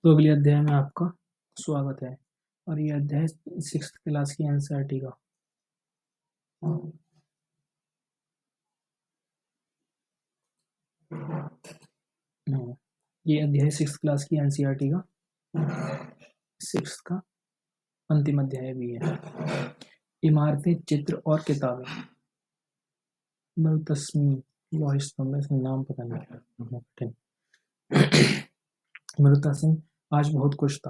तो अगले अध्याय में आपका स्वागत है। और ये अध्याय 6th क्लास की एनसीईआरटी का। ये अध्याय 6th क्लास की एनसीईआरटी का 6th का अंतिम अध्याय भी है। इमारतें, चित्र और किताबें। मरुतस्मी लौह स्तंभ, इसमें नाम पता नहीं। मरुता सिंह आज बहुत खुश था।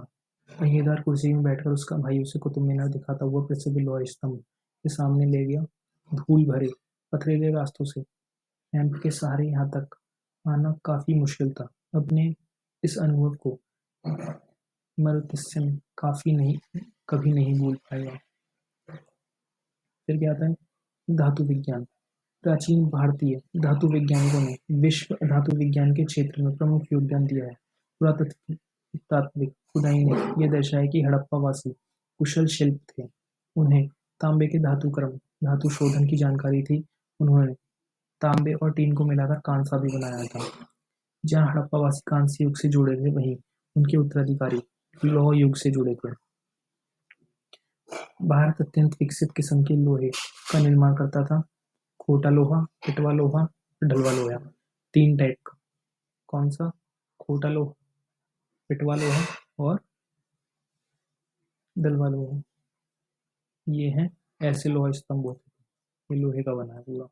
पहिएदार कुर्सी में बैठकर उसका भाई उसे कुतुब मीनार दिखाता हुआ प्रसिद्ध लौह स्तंभ के सामने ले गया। धूल भरे पथरीले रास्तों से रैंप के सहारे यहाँ तक आना काफी मुश्किल था। अपने इस अनुभव को मरुतसिंह कभी नहीं भूल पाएगा। फिर क्या आता है? धातु विज्ञान। प्राचीन भारतीय धातु वैज्ञानिकों ने विश्व धातु विज्ञान के क्षेत्र में प्रमुख योगदान दिया है। पुरातात्विक खुदाई ने यह दर्शाया कि हड़प्पावासी कुशल शिल्प थे। उन्हें तांबे के धातु शोधन की जानकारी थी। उन्होंने तांबे और टीन को मिलाकर कांसा भी बनाया था। जहाँ हड़प्पावासी कांस्य युग से जुड़े थे, वहीं उनके उत्तराधिकारी लौह युग से जुड़े थे। भारत अत्यंत विकसित किस्म के लोहे का निर्माण करता था। खोटा लोहा, पिटवा लोहा, ढलवा लोहा, 3 टाइप का। कौन सा? खोटा लोहा, पिटवा लोहा और ढलवा लोहा। ये हैं ऐसे लोहा स्तंभ होते थे। ये लोहे का बना है पूरा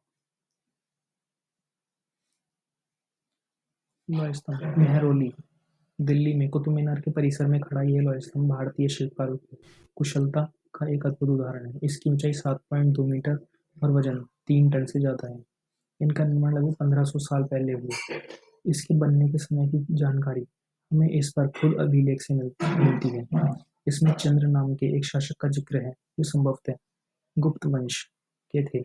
लोहा स्तंभ। मेहरौली दिल्ली में कुतुब मीनार के परिसर में खड़ा यह लोहा स्तंभ भारतीय शिल्पकारों की कुशलता का एक अद्भुत उदाहरण है। इसकी ऊंचाई 7.2 मीटर और वजन 3 टन से ज्यादा है। इनका निर्माण लगभग 1500 साल पहले हुआ। इसके बनने के समय की जानकारी हमें इस पर खुद अभिलेख से मिलती है। इसमें चंद्र नाम के एक शासक का जिक्र है जो संभवतः गुप्त वंश के थे।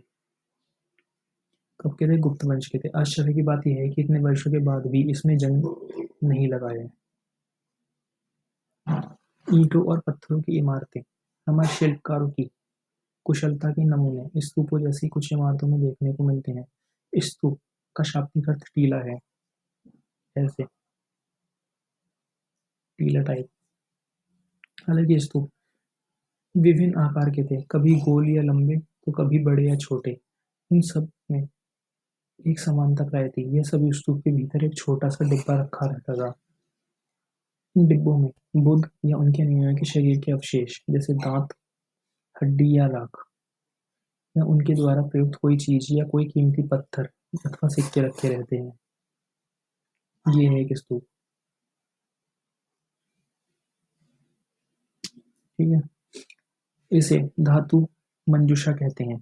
कब के थे? गुप्त वंश के थे। आश्चर्य की बात यह है कि इतने वर्षों के बाद भी इसमें जंग नहीं लगा है। ईंटों और पत्थरों की इमारतें हमारे शिल्पकारों की कुशलता के नमूने स्तूपों जैसी कुछ इमारतों में देखने को मिलते हैं। स्तूप का शाब्दिक अर्थ टीला है। ऐसे टीला टाइप। हालांकि स्तूप विभिन्न आकार के थे, कभी गोल या लंबे तो कभी बड़े या छोटे। उन सब में एक समानता प्राय थी। यह सभी स्तूप के भीतर एक छोटा सा डिब्बा रखा रहता था। इन डिब्बों में बुद्ध या उनके अनुयायियों के शरीर के अवशेष जैसे दांत, हड्डी या राख, या उनके द्वारा प्रयुक्त कोई चीज या कोई कीमती पत्थर अथवा सिक्के रखे रहते हैं। ये है एक स्तूप। ठीक है। इसे धातु मंजूषा कहते हैं।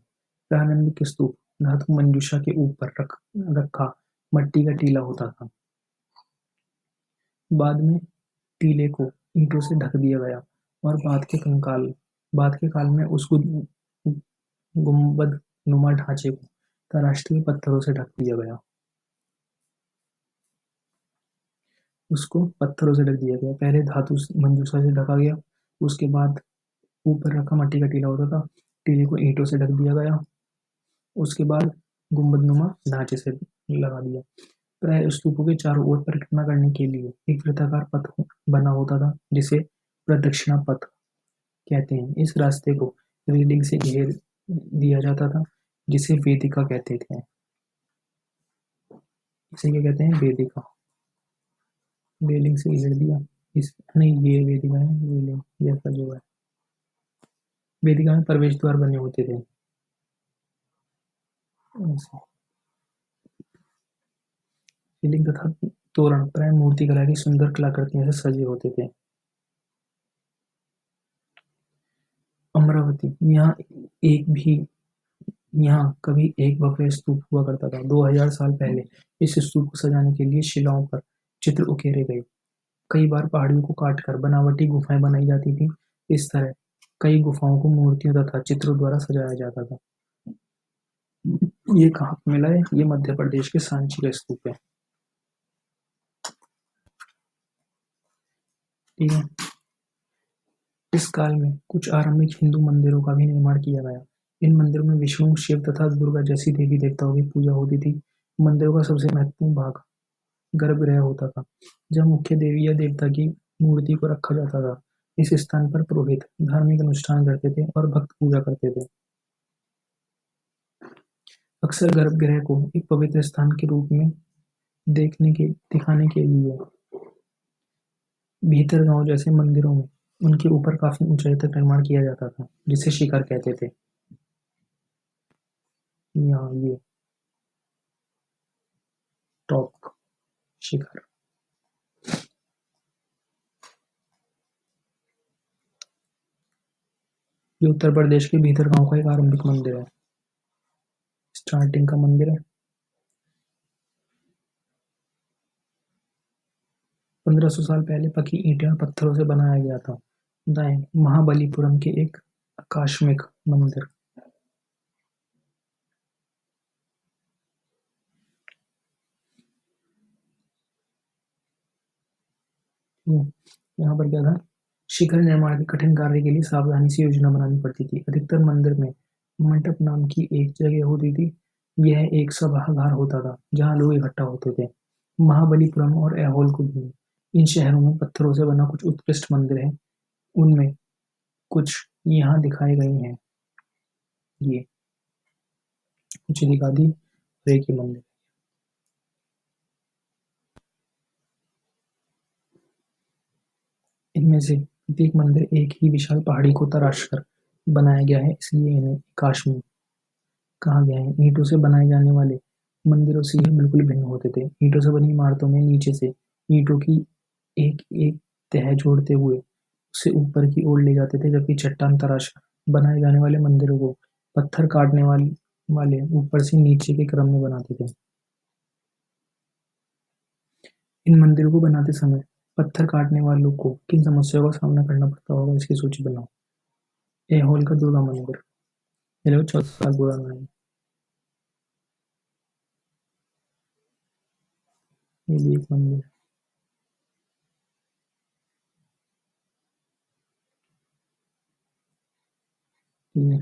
प्रारंभिक स्तूप धातु मंजूषा के ऊपर रखा मट्टी का टीला होता था। बाद में टीले को ईंटों से ढक दिया गया और बाद के काल में उसको गुंबद नुमा ढांचे को तराश्री पत्थरों से ढक दिया गया। उसको पत्थरों से ढक दिया गया। पहले धातु मंजूषा से ढका गया, उसके बाद ऊपर रखा मट्टी का टीला होता था, टीले को ईंटों से ढक दिया गया, उसके बाद गुंबदनुमा ढांचे से लगा दिया। प्राय स्तूपों के चारों ओर परिक्रमा करने के लिए एक वृत्ताकार पथ बना होता था जिसे प्रदक्षिणा पथ कहते हैं। इस रास्ते को रेलिंग से घेर दिया जाता था जिसे वेदिका कहते थे। इसे क्या कहते हैं? वेदिका। रेलिंग से घेर दिया। इस नहीं, ये वेदिका है। रेलिंग जैसा जो है, वेदिका में प्रवेश द्वार बने होते थे। रेलिंग तथा तोरण प्राय मूर्तिकला की सुंदर कलाकृतियों से सजे होते थे। अमरावती यहाँ कभी एक भव्य स्तूप हुआ करता था। 2000 साल पहले इस स्तूप को सजाने के लिए शिलाओं पर चित्र उकेरे गए। कई बार पहाड़ियों को काटकर बनावटी गुफाएं बनाई जाती थी। इस तरह कई गुफाओं को मूर्तियों तथा चित्रों द्वारा सजाया जाता था। ये कहाँ मिला है? ये मध्य प्रदेश के सांची का स्तूप है। ठीक है। इस काल में कुछ आरंभिक हिंदू मंदिरों का भी निर्माण किया गया। इन मंदिरों में विष्णु, शिव तथा दुर्गा जैसी देवी देवताओं की पूजा होती थी। मंदिरों का सबसे महत्वपूर्ण भाग गर्भगृह होता था, जहाँ मुख्य देवी या देवता की मूर्ति को रखा जाता था। इस स्थान पर पुरोहित धार्मिक अनुष्ठान करते थे और भक्त पूजा करते थे। अक्सर गर्भगृह को एक पवित्र स्थान के रूप में दिखाने के लिए भीतर गांव जैसे मंदिरों में उनके ऊपर काफी ऊंचाई तक निर्माण किया जाता था, जिसे शिखर कहते थे। यहाँ ये टॉप शिखर। ये उत्तर प्रदेश के भीतर गांव का एक आरंभिक मंदिर है, स्टार्टिंग का मंदिर है। 1500 साल पहले पकी ईंटें और पत्थरों से बनाया गया था। दाएं महाबलीपुरम के एक आकस्मिक मंदिर। यहाँ पर क्या था, शिखर निर्माण के कठिन कार्य के लिए सावधानी से योजना बनानी पड़ती थी। अधिकतर मंदिर में मंडप नाम की एक जगह होती थी। यह एक सभागार होता था जहाँ लोग इकट्ठा होते थे। महाबलीपुरम और ऐहोल को भी इन शहरों में पत्थरों से बना कुछ उत्कृष्ट मंदिर है। उनमें कुछ यहाँ दिखाए गए हैं। ये कुछ दिखा दी एक ही मंदिर। इनमें से प्रत्येक मंदिर एक ही विशाल पहाड़ी को तराश कर बनाया गया है, इसलिए इन्हें काश्मीर कहा गया है। ईंटों से बनाए जाने वाले मंदिरों से यह बिल्कुल भिन्न होते थे। ईंटों से बनी इमारतों में नीचे से ईंटों की एक एक तह जोड़ते हुए उसे ऊपर की ओर ले जाते थे, जबकि चट्टान तराश कर बनाए जाने वाले मंदिरों को पत्थर काटने वाले ऊपर से नीचे के क्रम में बनाते थे। इन मंदिरों को बनाते समय पत्थर काटने वालों को किन समस्याओं का सामना करना पड़ता होगा, इसकी सूची बनाओ। ऐहोल का दुर्गा मंदिर, ये लोग 14 साल पुराना है। ये भी एक मंदिर है। ठीक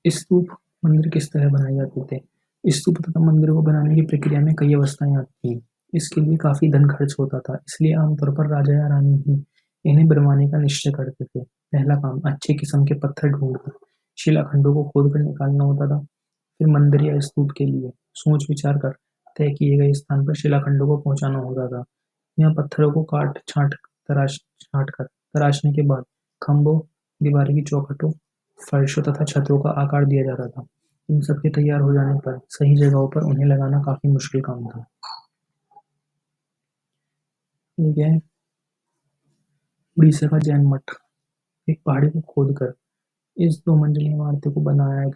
है। स्तूप मंदिर किस तरह बनाए जाते थे। स्तूप तथा मंदिर को बनाने की प्रक्रिया में कई अवस्थाएं आती थी। इसके लिए काफी धन खर्च होता था, इसलिए आमतौर पर राजा या रानी ही इन्हें बनवाने का निश्चय करते थे। पहला काम अच्छे किस्म के पत्थर ढूंढकर शिलाखंडों को खोदकर निकालना होता था। फिर मंदिर या स्तूप के लिए सोच विचार कर तय किए गए स्थान पर शिलाखंडों को पहुंचाना होता था। यहाँ पत्थरों को काट छांट कर तराशने के बाद खंभों, दीवार की चौखटों, फर्शों तथा छतों का आकार दिया जाता था। इन सब के तैयार हो जाने पर सही जगहों पर उन्हें लगाना काफी मुश्किल काम था। ये क्या है, उड़ीसा का जैन मठ। एक पहाड़ी को खोदकर इस 2 मंजिली इमारत को बनाया गया।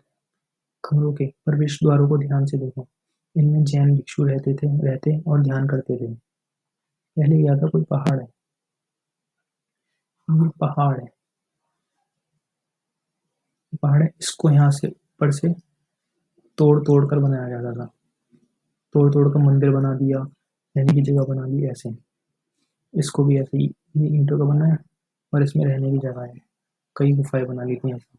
कमरों के प्रवेश द्वारों को ध्यान से देखो। इनमें जैन भिक्षु रहते और ध्यान करते थे। पहले क्या था, कोई पहाड़ है, ये पहाड़ है, इसको यहाँ से ऊपर से तोड़ तोड़ कर बनाया जाता था। तोड़ तोड़ कर मंदिर बना दिया, रहने की जगह बना दी। ऐसे इसको भी ऐसे ही, ये ईंटों का बना है और इसमें रहने की जगह है। कई गुफाएं बना ली थी ऐसे।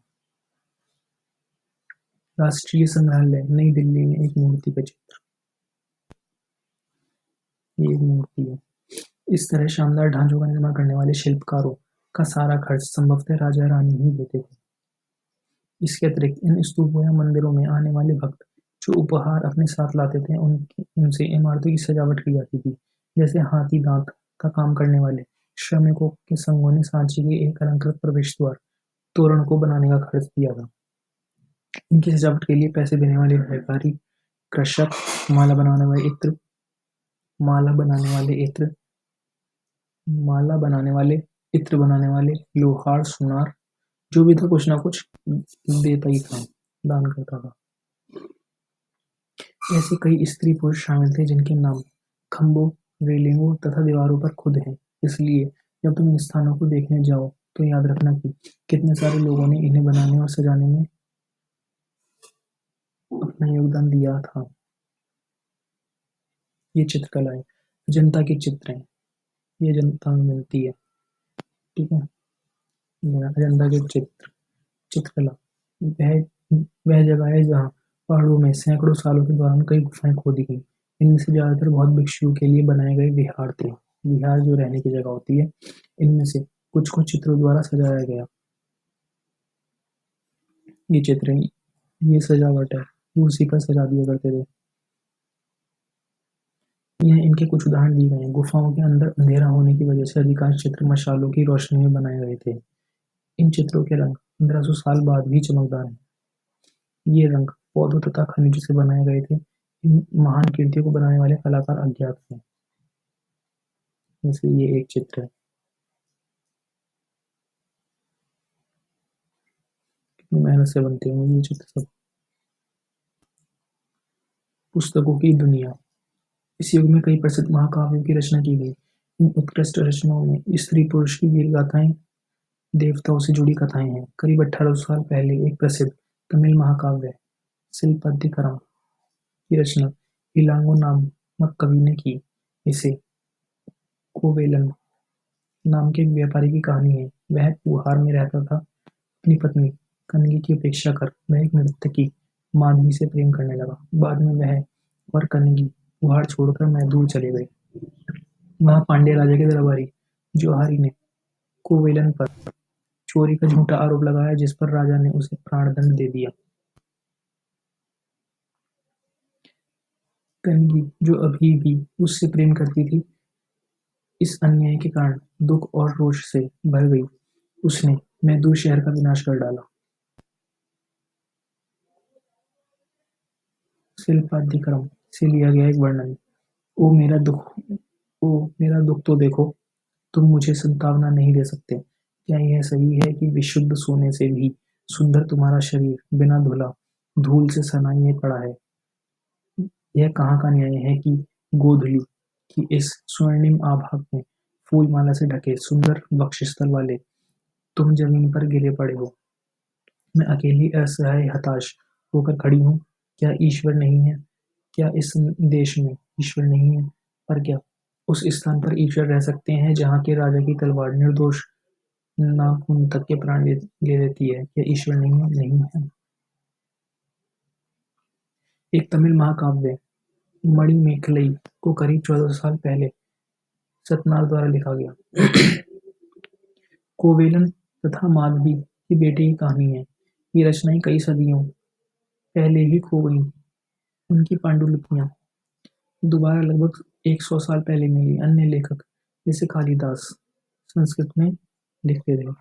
राष्ट्रीय संग्रहालय नई दिल्ली में एक मूर्ति का चित्र। ये एक मूर्ति है। इस तरह शानदार ढांचों का निर्माण करने वाले शिल्पकारों का सारा खर्च संभवतः राजा रानी ही देते थे। इसके अतिरिक्त इन स्तूपों या मंदिरों में आने वाले भक्त जो उपहार अपने साथ लाते थे, उनसे इमारतों की सजावट की जाती थी। जैसे हाथी दांत का काम करने वाले श्रमिकों के संघों ने सांची के एक अलंकृत प्रवेश द्वार तोरण को बनाने का खर्च दिया था। इनकी सजावट के लिए पैसे देने वाले व्यापारी, कृषक, माला बनाने वाले इत्र माला बनाने वाले इत्र माला बनाने वाले इत्र बनाने वाले, लोहार, सुनार, जो भी था कुछ ना कुछ देता ही था, दान करता था। ऐसे कई स्त्री पुरुष शामिल थे जिनके नाम खंभों, रेलिंगों तथा दीवारों पर खुद हैं। इसलिए जब तुम इन स्थानों को देखने जाओ तो याद रखना कि कितने सारे लोगों ने इन्हें बनाने और सजाने में अपना योगदान दिया था। ये चित्रकला है, जनता के चित्र हैं, ये जनता में मिलती है। ठीक है, जनता के चित्रकला वह जगह है जहाँ पहाड़ों में सैकड़ों सालों के दौरान कई गुफाएं खोदी गई। इनमें से ज्यादातर बौद्ध भिक्षुओं के लिए बनाए गए विहार थे। विहार जो रहने की जगह होती है, इनमें से कुछ को चित्रों द्वारा सजाया गया। ये चित्र है, ये सजावट है, ये उसी पर सजा दिया करते थे। यह इनके कुछ उदाहरण दिए गए हैं। गुफाओं के अंदर अंधेरा होने की वजह से अधिकांश चित्र मशालों की रोशनी में बनाए गए थे। इन चित्रों के रंग 1500 साल बाद भी चमकदार हैं। ये रंग पौधों तथा खनिजों से बनाए गए थे। इन महान कृतियों को बनाने वाले कलाकार अज्ञात हैं। जैसे ये एक चित्र है, कितनी मेहनत से बनते होंगे ये चित्र सब। पुस्तकों की दुनिया। इस युग में कई प्रसिद्ध महाकाव्यों की रचना की गई। इन उत्कृष्ट रचनाओं में स्त्री पुरुष की वीर गाथाएं, देवताओं से जुड़ी कथाएं हैं। करीब 1800 साल पहले एक प्रसिद्ध तमिल महाकाव्य शिल्पाधिकरम की रचना इलांगो नामक कवि ने की। इसे कोवेलन नाम के व्यापारी की कहानी है। वह पुहार में रहता था। अपनी पत्नी कनगी की उपेक्षा कर वह एक नर्तकी माधवी से प्रेम करने लगा। बाद में वह और कनगी पुहार छोड़कर मैसूर चले गए। वहां पांड्य राजा के दरबारी जोहारी ने कोवेलन पर चोरी का झूठा आरोप लगाया, जिस पर राजा ने उसे प्राणदंड दे दिया। कनगी, जो अभी भी उससे प्रेम करती थी, इस अन्याय के कारण दुख और रोष से भर गई। उसने मैसूर शहर का विनाश कर डाला। शिल्पाधिक्रम से लिया गया एक वर्णन। ओ मेरा दुख, ओ मेरा दुख तो देखो, तुम मुझे संतावना नहीं दे सकते। क्या यह सही है कि विशुद्ध सोने से भी सुंदर तुम्हारा शरीर बिना धुला धूल से सनाइए पड़ा है। यह कहाँ का न्याय है कि गोधूली की इस स्वर्णिम आभा में फूलमाला से ढके सुंदर वक्षस्थल वाले तुम जमीन पर गिरे पड़े हो। मैं अकेली असहाय हताश होकर खड़ी हूँ। क्या ईश्वर नहीं है? क्या इस देश में ईश्वर नहीं है? पर क्या उस स्थान पर ईश्वर रह सकते हैं जहाँ के राजा की तलवार निर्दोष नाखून तक के प्राण ले लेती है? क्या ईश्वर नहीं है? नहीं है। एक तमिल महाकाव्य मणिमेखलई को करीब 1400 साल पहले सतनार द्वारा लिखा गया। कोवेलन तथा माधवी की बेटे की कहानी है। ये रचनाएं कई सदियों पहले ही खो गईं। उनकी पांडुलिपियां दोबारा लगभग 100 साल पहले मिली। अन्य लेखक जैसे कालिदास संस्कृत में लिखते थे।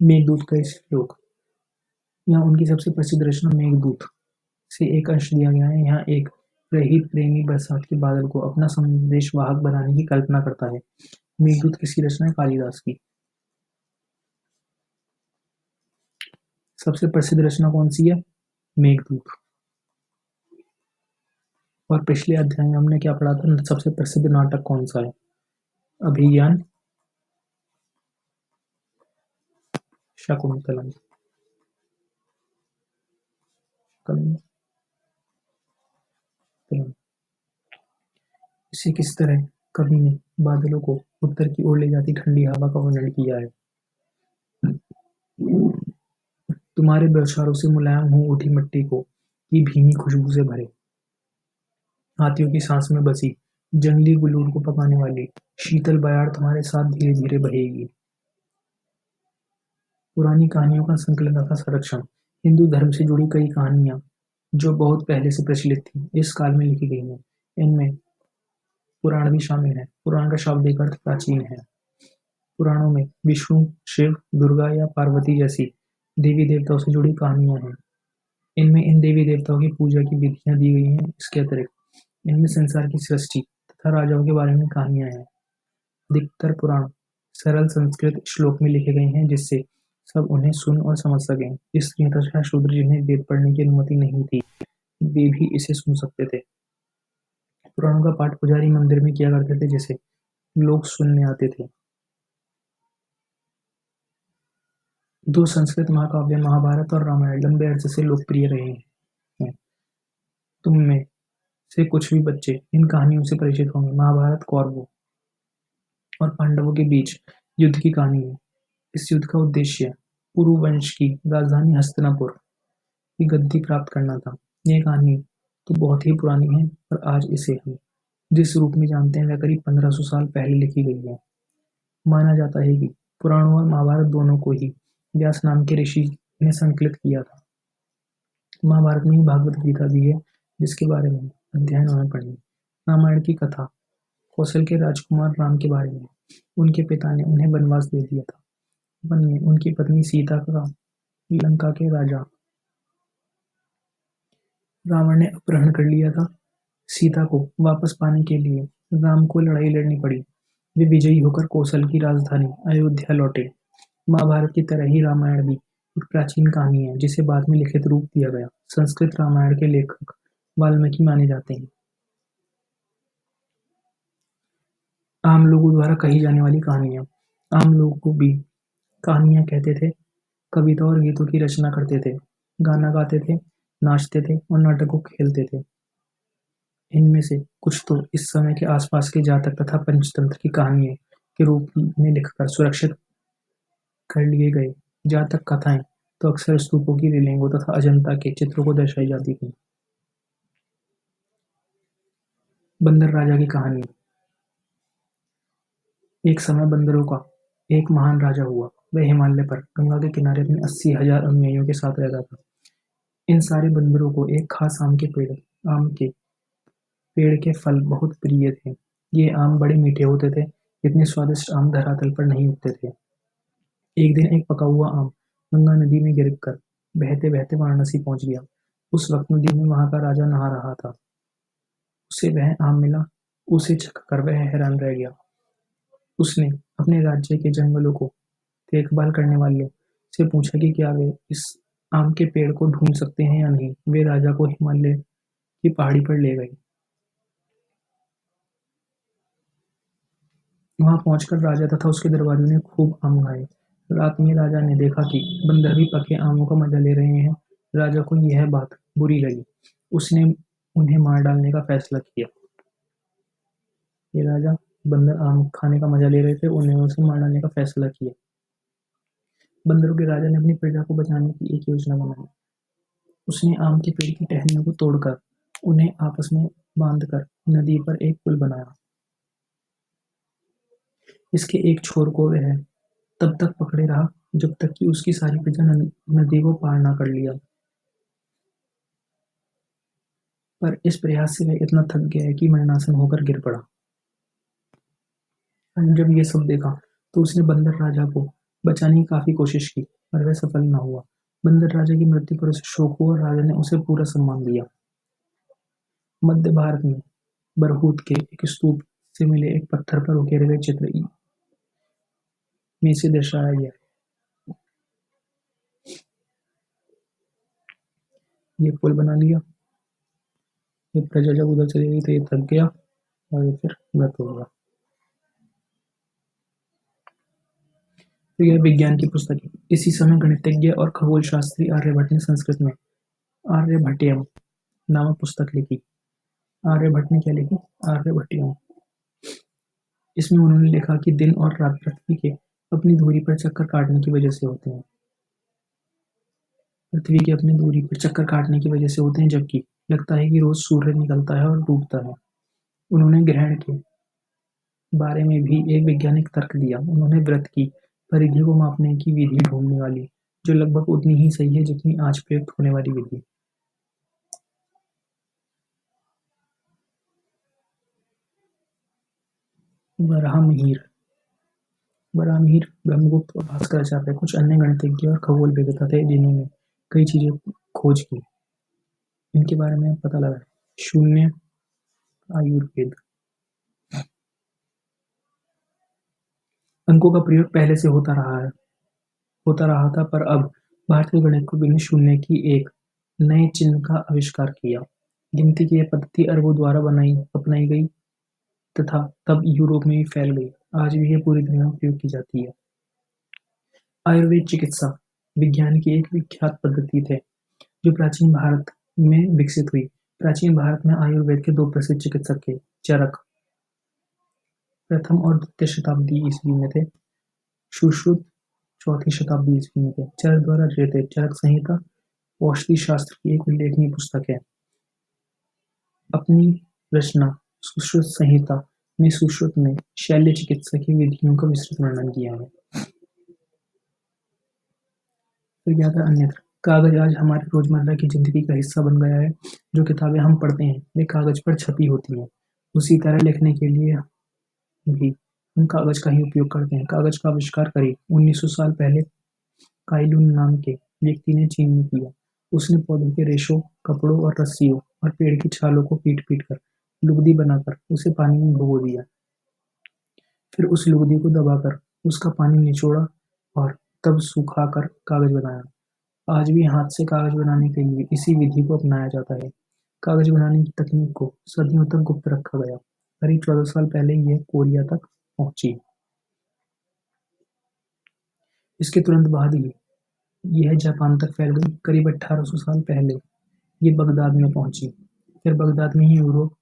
मेघदूत का श्लोक। यहाँ उनकी सबसे प्रसिद्ध रचना मेघदूत से एक अंश दिया गया है। यहाँ एक रहित प्रेमी बरसात के बादल को अपना संदेश वाहक बनाने की कल्पना करता है। मेघदूत किसकी रचना है? कालिदास की। सबसे प्रसिद्ध रचना कौन सी है? मेघदूत। और पिछले अध्याय में हमने क्या पढ़ा था? सबसे प्रसिद्ध नाटक कौन सा है? अभिज्ञान शकुंतलम। इसे किस तरह कवि ने बादलों को उत्तर की ओर ले जाती ठंडी हवा का वर्णन किया है। तुम्हारे बौछारों से मुलायम हो उठी मिट्टी को की भीनी खुशबू से भरे। हाथियों की सांस में बसी जंगली गुलूर को पकाने वाली शीतल बयार तुम्हारे साथ धीरे धीरे बहेगी। पुरानी कहानियों का संकलन तथा संरक्षण। हिंदू धर्म से जुड़ी कई कहानियां जो बहुत पहले से प्रचलित थी, इस काल में लिखी गई हैं। इनमें पुराण भी शामिल है। पुराण का शाब्दिक अर्थ प्राचीन है। पुराणों में विष्णु, शिव, दुर्गा या पार्वती जैसी देवी देवताओं से जुड़ी कहानियां हैं। इनमें इन देवी देवताओं की पूजा की विधियां दी गई हैं। इसके अतिरिक्त इनमें संसार की सृष्टि तथा राजाओं के बारे में कहानियां हैं। अधिकतर पुराण सरल संस्कृत श्लोक में लिखे गए हैं, जिससे सब उन्हें सुन और समझ सकें। स्त्रियां तथा शूद्र जिन्हें वेद पढ़ने की अनुमति नहीं थी, वे भी इसे सुन सकते थे। पुराणों का पाठ पुजारी मंदिर में किया करते थे, जिसे लोग सुनने आते थे। दो संस्कृत महाकाव्य महाभारत और रामायण लंबे अरसे से लोकप्रिय रहे हैं। तुम में से कुछ भी बच्चे इन कहानियों से परिचित होंगे। महाभारत कौरवों और पांडवों के बीच युद्ध की कहानी है। इस युद्ध का उद्देश्य पुरु वंश की राजधानी हस्तिनापुर की गद्दी प्राप्त करना था। यह कहानी तो बहुत ही पुरानी है, पर आज इसे हम जिस रूप में जानते हैं वह करीब 1500 साल पहले लिखी गई है। माना जाता है कि पुराण और महाभारत दोनों को ही व्यास नाम के ऋषि ने संकलित किया था। महाभारत में ही भागवत गीता भी है, जिसके बारे में अध्याय 9 में पढ़ेंगे। रामायण की कथा कौशल के राजकुमार राम के बारे में। उनके पिता ने उन्हें वनवास दे दिया था। वन में उनकी पत्नी सीता का लंका के राजा रावण ने अपहरण कर लिया था। सीता को वापस पाने के लिए राम को लड़ाई लड़नी पड़ी। वे विजयी होकर कौशल की राजधानी अयोध्या लौटे। महाभारत की तरह ही रामायण भी एक प्राचीन कहानी है, जिसे बाद में लिखित रूप दिया गया। संस्कृत रामायण के लेखक वाल्मीकि माने जाते हैं। आम लोगों द्वारा कही जाने वाली कहानियां। आम लोग को भी कहानियां कहते थे, कविता और गीतों की रचना करते थे, गाना गाते थे, नाचते थे और नाटकों खेलते थे। इनमें से कुछ तो इस समय के आसपास के जातक तथा पंचतंत्र की कहानियों के रूप में लिखकर सुरक्षित कर लिए गए। जातक कथाएं तो अक्सर स्तूपों की रेलिंगों तथा अजंता के चित्रों को दर्शाई जाती थी। बंदर राजा की कहानी। एक समय बंदरों का एक महान राजा हुआ। वह हिमालय पर गंगा के किनारे अपने 80,000 अनुयायियों के साथ रहता था। इन सारे बंदरों को एक खास आम के पेड़ के फल बहुत प्रिय थे। ये आम बड़े मीठे होते थे। इतने स्वादिष्ट आम धरातल पर नहीं उगते थे। एक दिन एक पका हुआ आम गंगा नदी में गिरकर बहते बहते वाराणसी पहुंच गया। उस वक्त नदी में वहां का राजा नहा रहा था। उसे वह आम मिला। उसे चखकर वह हैरान रह गया। उसने अपने राज्य के जंगलों को देखभाल करने वालों से पूछा कि क्या वे इस आम के पेड़ को ढूंढ सकते हैं या नहीं। वे राजा को हिमालय की पहाड़ी पर ले गए। वहां पहुंचकर राजा तथा उसके दरबारियों ने खूब आम खाए। रात में राजा ने देखा कि बंदर भी पके आमों का मजा ले रहे हैं। राजा को यह बात बुरी लगी। उसने उन्हें मार डालने का फैसला किया। ये राजा बंदर आम खाने का मजा ले रहे थे, उन्हें उसे मार डालने का फैसला किया। बंदरों के राजा ने अपनी प्रजा को बचाने की एक योजना बनाई। उसने आम के पेड़ की टहनियों को तोड़कर उन्हें आपस में बांधकर नदी पर एक पुल बनाया। इसके एक छोर को वह तब तक पकड़े रहा जब तक कि उसकी सारी प्रजा नदी को पार ना कर लिया। पर इस प्रयास से वह इतना थक गया कि मरणासन होकर गिर पड़ा। जब ये सब देखा तो उसने बंदर राजा को बचाने की काफी कोशिश की, पर वह सफल न हुआ। बंदर राजा की मृत्यु पर उसे शोक हुआ और राजा ने उसे पूरा सम्मान दिया। मध्य भारत में बरहूत के एक स्तूप से मिले एक पत्थर पर उकेरे गए चित्र में से दर्शाया गया है। ये पुल बना लिया। ये प्रजा जब उधर चली गई तो ये थक गया और ये फिर मृत हो गया। तो यह विज्ञान की पुस्तक है। इसी समय गणितज्ञ और खगोल शास्त्री आर्यभट्ट ने संस्कृत में आर्यभट्टयम नामक पुस्तक लिखी। आर्यभट्ट ने क्या लिखी? आर्यभट्टयम। इसमें उन्होंने लिखा कि दिन और रात पृथ्वी के अपनी धुरी पर चक्कर काटने की वजह से होते हैं। पृथ्वी के अपनी दूरी पर चक्कर काटने की वजह से होते हैं, जबकि लगता है कि रोज सूर्य निकलता है और डूबता है। उन्होंने ग्रहण के बारे में भी एक वैज्ञानिक तर्क दिया। उन्होंने वृत्त की परिधि को मापने की विधि ढूंढ निकाली, जो लगभग उतनी ही सही है जितनी आज प्रयुक्त होने वाली विधि। वराहमिहिर वराहमिहिर ब्रह्मगुप्त और भास्कराचार्य कुछ अन्य गणितज्ञ और खगोल वेत्ता थे जिन्होंने कई चीजें खोज की। इनके बारे में पता लगा। शून्य आयुर्वेद। अंकों का प्रयोग पहले से होता रहा था, पर अब भारतीय गणित को बिना शून्य की एक नए चिन्ह का आविष्कार किया। गिनती की यह पद्धति अरबों द्वारा अपनाई गई तथा तब यूरोप में भी फैल गई। आज भी यह पूरी दुनिया में प्रयोग की जाती है। आयुर्वेद चिकित्सा विज्ञान की एक विख्यात पद्धति थे, जो प्राचीन भारत में विकसित हुई। प्राचीन भारत में आयुर्वेद के दो प्रसिद्ध चिकित्सक थे। चरक प्रथम और द्वितीय शताब्दी ईस्वी में थे। सुश्रुत चौथी शताब्दी ईस्वी में थे। चरक द्वारा रचित चरक संहिता औषधि शास्त्र की एक उल्लेखनीय पुस्तक है। अपनी रचना सुश्रुत संहिता में सुश्रुत ने शल्य चिकित्सा की विधियों का विस्तृत वर्णन किया है। फिर क्या था अन्यत्र। कागज आज हमारे रोजमर्रा की जिंदगी का हिस्सा बन गया है। जो किताबें हम पढ़ते हैं वे कागज पर छपी होती हैं। उसी तरह लिखने के लिए भी हम कागज का ही उपयोग करते हैं। कागज का आविष्कार करीब 1900 साल पहले काइलून नाम के व्यक्ति ने चीन में किया। उसने पौधों के रेशों, कपड़ों और रस्सियों और पेड़ की छालों को पीट-पीट कर लुगदी बनाकर उसे पानी में भिगो दिया। फिर उस लुगदी को दबाकर उसका पानी निचोड़ा और तब सुखाकर कागज बनाया। आज भी हाथ से कागज बनाने के लिए इसी विधि को अपनाया जाता है। कागज बनाने की तकनीक को सदियों तक गुप्त रखा गया। करीब 14 साल पहले यह कोरिया तक पहुंची। इसके तुरंत बाद ही यह जापान तक फैल गई। करीब 1800 साल पहले ये बगदाद में पहुंची। फिर बगदाद में ही यूरोप,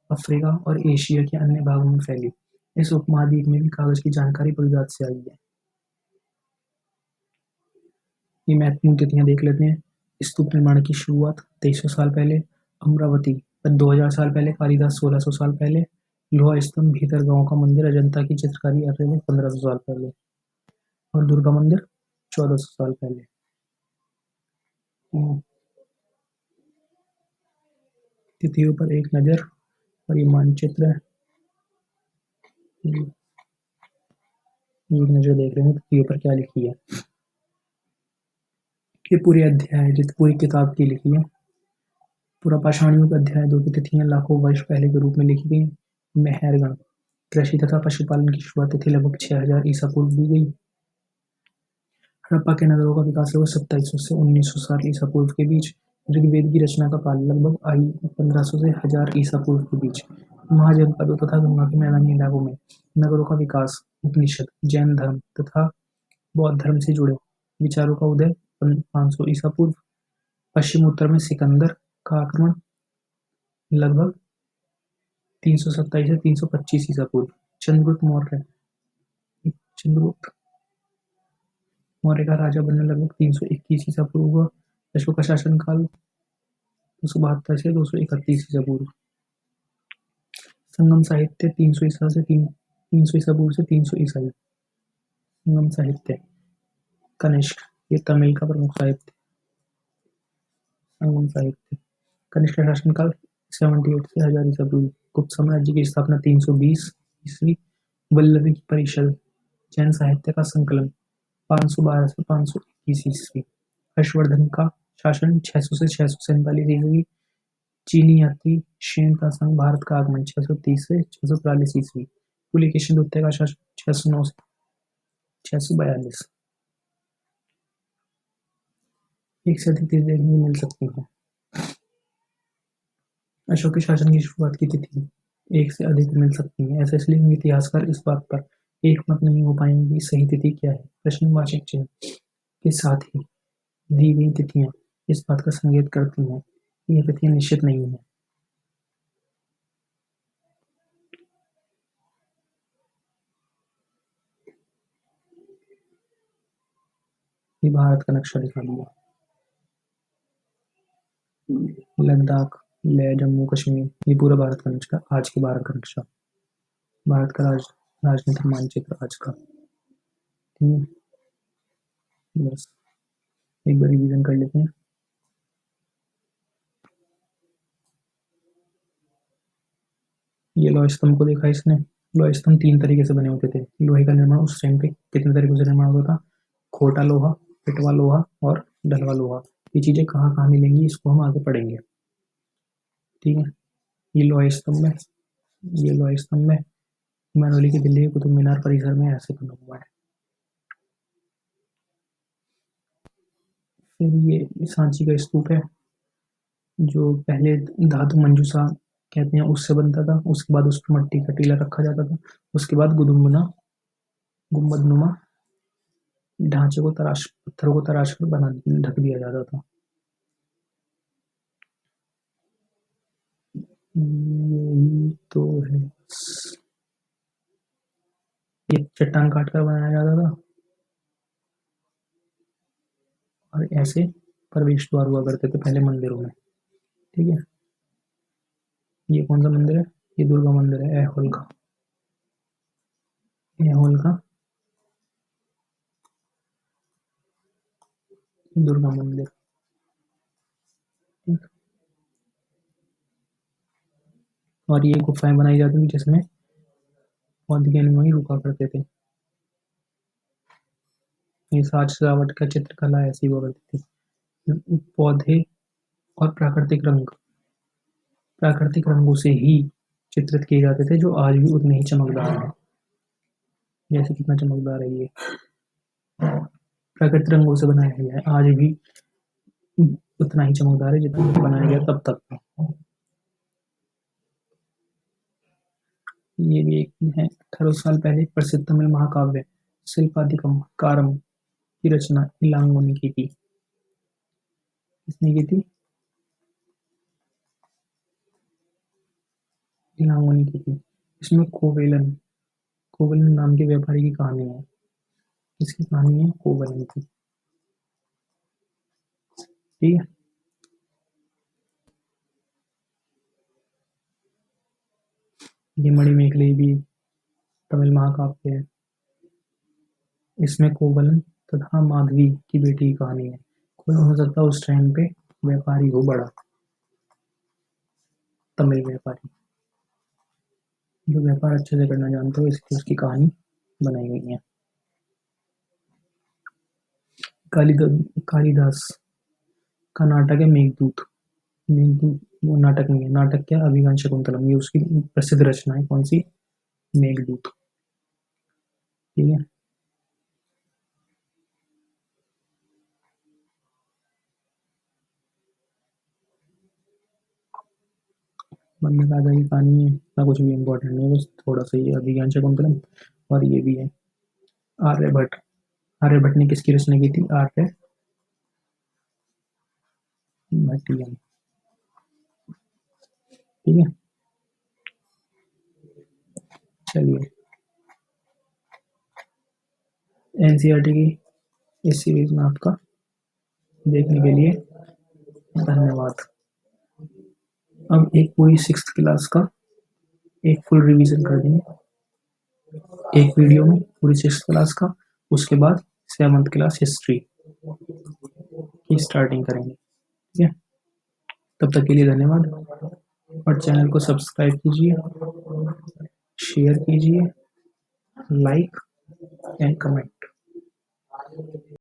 अफ्रीका और एशिया के अन्य भागों में फैली। इस उपमहाद्वीप में भी कागज की जानकारी बगदाद से आई है। ये महत्वपूर्ण तिथियां देख लेते हैं। स्तूप निर्माण की शुरुआत 2300 साल पहले अमरावती, 2000 साल पहले कालिदास, 1600 साल पहले लोहा स्तंभ, भीतर गांव का मंदिर, अजंता की चित्रकारी अर्रे में 1500 साल पहले और दुर्गा मंदिर 1400 साल पहले। तिथियों पर एक नज़र और ये मानचित्र एक नज़र देख रहे हैं तिथियों पर क्या लिखी है। ये पूरे अध्याय है, जिस पूरी किताब की लिखी है। पूरा पाषाणियों का अध्याय 2 की तिथियां लाखों वर्ष पहले के रूप में लिखी गई। मेहरगढ़ कृषि तथा पशुपालन की शुरुआत तिथि लगभग 6000 ईसा पूर्व दी गई। हड़प्पा के नगरों का विकास लगभग 2700 से 1900 साल ईसा पूर्व के बीच। ऋग्वेद की रचना का काल लगभग आई 1500 से 1000 ईसा पूर्व के बीच। महाजनपदों तथा गंगा के मैदानी इलाकों में नगरों का विकास। उपनिषद, जैन धर्म तथा बौद्ध धर्म से जुड़े विचारों का उदय 500 ईसा पूर्व। पश्चिम उत्तर में सिकंदर का आक्रमण लगभग 327 से 325 ईसा पूर्व। चंद्रगुप्त मौर्य का राजा बनना लगभग 321 ईसा पूर्व हुआ। अशोक का शासनकाल 272 से 231 ईसा पूर्व। संगम साहित्य 300 ईसा पूर्व से 300 ईसाई। संगम साहित्य। कनिष्क, ये तमिल का प्रमुख साहित्य। संगम साहित्य। कनिष्क का शासनकाल 78 से 1000 ईसा पूर्व। गुप्त साम्राज्य की स्थापना 320 ईस्वी। वल्लभी परिषद, जैन साहित्य का संकलन 512 से 521 ईस्वी। हर्षवर्धन का शासन 600 से 647 ईस्वी। चीनी यात्री शेन तासांग भारत का आगमन 630 से 643 ईस्वी। पुलिकेशिन द्वितीय का शासन 609 से 642। एक से अधिक तिथि देखने को मिल सकती है। अशोक के शासन की शुरुआत की तिथि एक से अधिक मिल सकती है। ऐसा इसलिए क्योंकि इतिहासकार इस बात पर एकमत नहीं हो पाएंगे कि सही तिथि क्या है। प्रश्नवाचक चिन्ह के साथ ही दी गई तिथियां इस बात का संकेत करती हैं कि यह तिथियां निश्चित नहीं है। ये भारत का नक्शा दिखा दिया। लद्दाख, लेह, जम्मू कश्मीर, ये पूरा भारत का नक्शा, आज के भारत का नक्शा, भारत का राजनीतिक मानचित्र आज का। बस एक बार रिवीजन कर लेते हैं। ये लोह स्तंभ को देखा इसने। लोह स्तंभ 3 तरीके से बने होते थे। लोहे का निर्माण उस टाइम पे कितने तरीकों से निर्माण होता था? खोटा लोहा, पिटवा लोहा और ढलवा लोहा। ये चीजें कहाँ कहाँ मिलेंगी इसको हम आगे पढ़ेंगे। ठीक है। ये लोह स्तंभ है, ये लोह स्तंभ है। महरौली की दिल्ली के कुतुब मीनार परिसर में ऐसे बना हुआ है। फिर ये सांची का स्तूप है, जो पहले धातु मंजूषा कहते हैं उससे बनता था। उसके बाद उस पर मट्टी का टीला रखा जाता था। उसके बाद गुम्बदनुमा ढांचे को पत्थरों को तराश कर बना ढक दिया जाता था। यही तो है। ये चट्टान काट कर बनाया जाता था और ऐसे प्रवेश द्वार हुआ करते थे पहले मंदिरों में। ठीक है। ये कौन सा मंदिर है? ये दुर्गा मंदिर है ऐहोल का, ऐहोल का दुर्गा मंदिर। ठीक। और ये गुफाएं बनाई जाती थी जिसमें बौद्ध ज्ञानी वहीं रुका करते थे। ये साज सजावट का चित्रकला ऐसी हुआ करती थी। पौधे और प्राकृतिक रंगों से ही चित्रित किए जाते थे जो आज भी उतने ही चमकदार हैं। जैसे कितना चमकदार है ये, प्राकृतिक रंगों से बनाया गया है, आज भी उतना ही चमकदार है जितना बनाया गया तब तक। ये भी एक है 1800 साल पहले प्रसिद्ध तमिल महाकाव्य शिल्पाधिकम कारम की रचना इलांगो ने की थी। किसने की थी? इलांगो ने की थी। इसमें कोवेलन कोवेलन नाम के व्यापारी की कहानी है। किसकी कहानी है? कोवेलन की। ठीक है। ये मणिमेखले भी तमिल महाकाव्य है। इसमें कोवलन तथा माधवी की बेटी की कहानी है। कोई हो सकता है उस टाइम पे व्यापारी हो बड़ा, तमिल व्यापारी जो व्यापार अच्छे से करना जानते हो, इसकी उसकी कहानी बनाई गई है। कालिदास का नाटक है मेघदूत। मेघदूत वो नाटक नहीं है, नाटक क्या? अभिज्ञान शकुंतलम, ये उसकी प्रसिद्ध रचना है। कौन सी? मेघदूत। ठीक है। बंद राजा की कहानी है ना, कुछ भी इम्पोर्टेंट नहीं है, बस थोड़ा सा ये अभिज्ञान शकुंतलम। और ये भी है आर्यभट्ट। आर्यभट्ट ने किसकी रचना की थी? आर्यभट्टियम। ठीक है। चलिए, एनसीईआरटी की इस सीरीज में आपका देखने के लिए धन्यवाद। अब एक पूरी 6th क्लास का एक फुल रिवीजन कर देंगे एक वीडियो में, पूरी 6th क्लास का। उसके बाद 7th क्लास हिस्ट्री की स्टार्टिंग करेंगे। ठीक है। तब तक के लिए धन्यवाद। और चैनल को सब्सक्राइब कीजिए, शेयर कीजिए, लाइक एंड कमेंट।